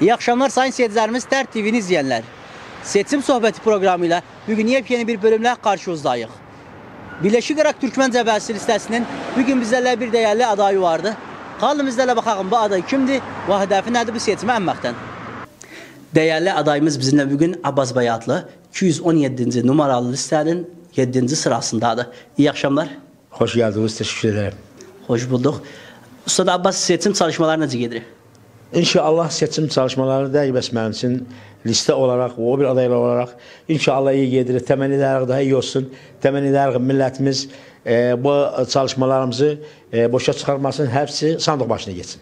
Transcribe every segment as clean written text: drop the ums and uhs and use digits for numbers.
İyi akşamlar sayın seyircilerimiz, Dert TV'ni izleyenler. Seçim sohbeti programıyla bugün yepyeni bir bölümle karşınızdayız. Birleşik Irak Türkmen Cəbhəsi listəsinin bugün bizlerle bir değerli adayı vardı. Qalın bizlerle bakalım bu aday kimdi ve hedefi nedir bu seçime emməkdən. Değerli adayımız bizimle bugün Abbas Bayatlı 217. numaralı listenin 7. sırasındadır. İyi akşamlar. Hoş geldiniz, teşekkür ederim. Hoş bulduk. Ustad Abbas, seçim çalışmaları necə gedir? İnşallah seçim çalışmaları da bəs mənim üçün liste olarak, o bir adaylar olarak inşallah iyi gelir. Temenni ederiz daha iyi olsun. Temenni ederiz milletimiz bu çalışmalarımızı boşa çıkarmasın. Hepsi sandık başına geçsin.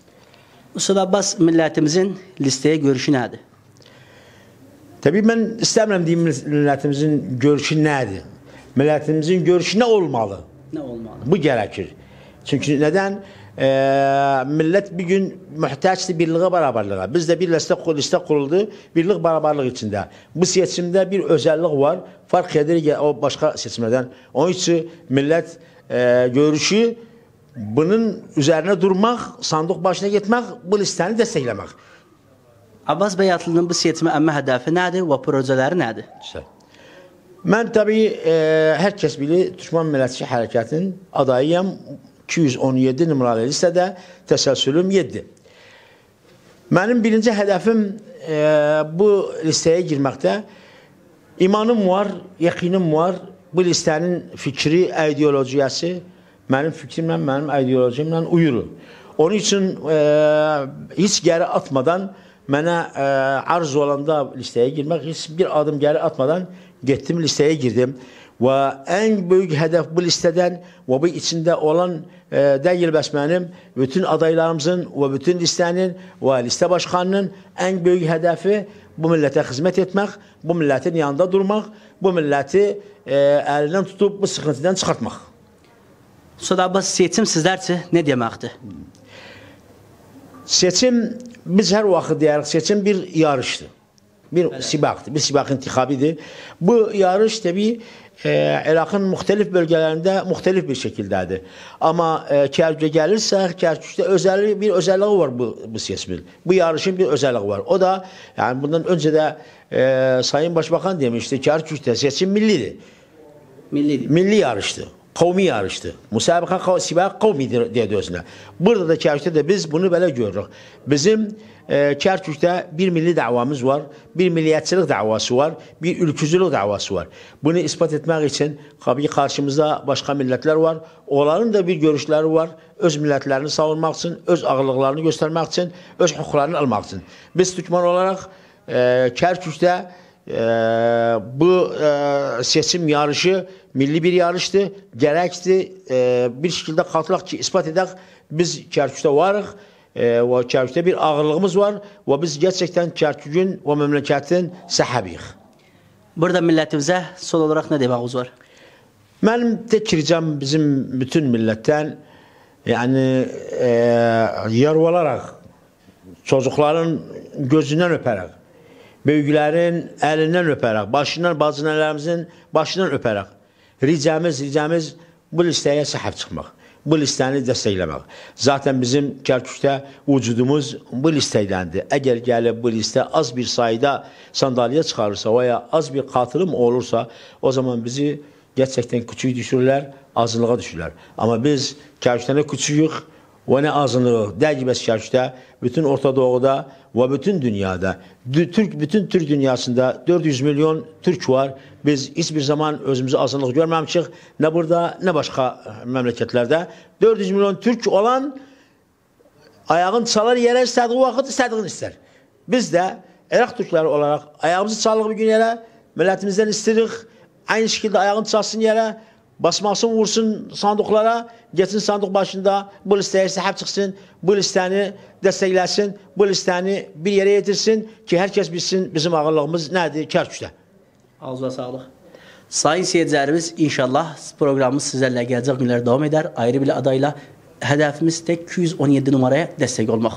Ustad Abbas, milletimizin listeye görüşü nedir? Tabii ben istemiyorum diyeyim milletimizin görüşü nedir? Milletimizin görüşü ne olmalı? Ne olmalı? Bu gerekir. Çünkü neden? Millet bir gün muhtaçtı birliğe, beraberliğe. Bizde bir liste kuruldu, birlik, beraberlik içinde. Bu seçimde bir özellik var. Fark eder o başka seçimlerden. Onun için millet görüşü bunun üzerine durmak, sandık başına gitmek, bu listeyi desteklemek. Abbas Bayatlı'nın bu seçime emme hedefi nedir ve projeleri nedir? Ben tabii herkes bilir Türkmen Millətçi Hərəkatının adayıyım. 217 numaralı listede təsəlsülüm 7. Benim birinci hedefim bu listeye girmekte. İmanım var, yakinim var. Bu listenin fikri, ideolojiyası benim fikrimle, benim ideolojimle uyuru. Onun için hiç geri atmadan bana arz olanda listeye girmek, hiç bir adım geri atmadan gittim listeye girdim. Ve en büyük hedef bu listeden ve bu içinde olan değil bəs benim bütün adaylarımızın ve bütün listenin ve liste başkanının en büyük hedefi bu millete hizmet etmek, bu milletin yanında durmak, bu milleti elinden tutup bu sıkıntıdan çıkartmak. Ustad Abbas, seçim sizler için ne demektir? Seçim, biz her vakit deyirik, seçim bir yarıştır. Bir sibaktır, bir sibak intikabidir. Bu yarış tabi Irak'ın muhtelif bölgelerinde muhtelif bir şekildedir. Ama Kerkük'e gelirse, Kerkük'te bir özelliği var bu seçimin. Bu yarışın bir özelliği var. O da, yani bundan önce de Sayın Başbakan demişti, Kerkük'te seçim millidir. Milli yarıştı. Kavmi yarıştı. Musabaka sibak kavmidir dedi özüne. Burada da Kerkük'te de biz bunu böyle görürük. Bizim Kerkük'te bir milli davamız var, bir milliyetçilik davası var, bir ülkücülük davası var. Bunu ispat etmek için tabii karşımızda başka milletler var. Onların da bir görüşleri var. Öz milletlerini savunmak için, öz ağırlıklarını göstermek için, öz hukuklarını almak için. Biz Türkmen olarak Kerkük'te bu seçim yarışı milli bir yarıştı. Gerekti bir şekilde katılak ki ispat edek biz Kerkük'te varız. Ve Kerkük'te bir ağırlığımız var ve biz gerçekten Kerkük'ün ve memleketin sahibiyiz. Burada milletimize son olarak ne dememiz var? Benim tek ricam bizim bütün milletten yani yarvalarak, çocukların gözünden öperek, büyüklerin elinden öperek, bazı nelerimizin başından öperek ricamız bu listeye sahip çıkmak. Bu listeyi desteklemek. Zaten bizim Kerkük'te vücudumuz bu listeydendi. Eğer gelip bu liste az bir sayıda sandalye çıkarırsa veya az bir katılım olursa o zaman bizi gerçekten küçük düşürürler, azınlığa düşürürler. Ama biz Kerkük'te ne küçüğük ve ne azınlığı. Değil ki Kerkük'te, bütün Orta Doğu'da ve bütün dünyada, bütün Türk dünyasında 400 milyon Türk var. Biz hiçbir zaman özümüzü azınlık görmemişik. Ne burada ne başka memleketlerde. 400 milyon Türk olan ayağın çalar yere istediği vakit istediğini ister. Biz de Irak Türkleri olarak ayağımızı çaldık bir gün yere, milletimizden istedik. Aynı şekilde ayağını çalsın yere, basmasın vursun sandıklara, geçsin sandık başında bu listeye sahip çıksın, bu listeni desteklesin, bu listeni bir yere getirsin ki herkes bilsin bizim ağırlığımız nedir Kerkük'te. Ağzına sağlık. Sayın seyircilerimiz, inşallah programımız sizlerle gelecek günler devam eder. Ayrı bir adayla hedefimiz tek 217 numaraya destek olmak.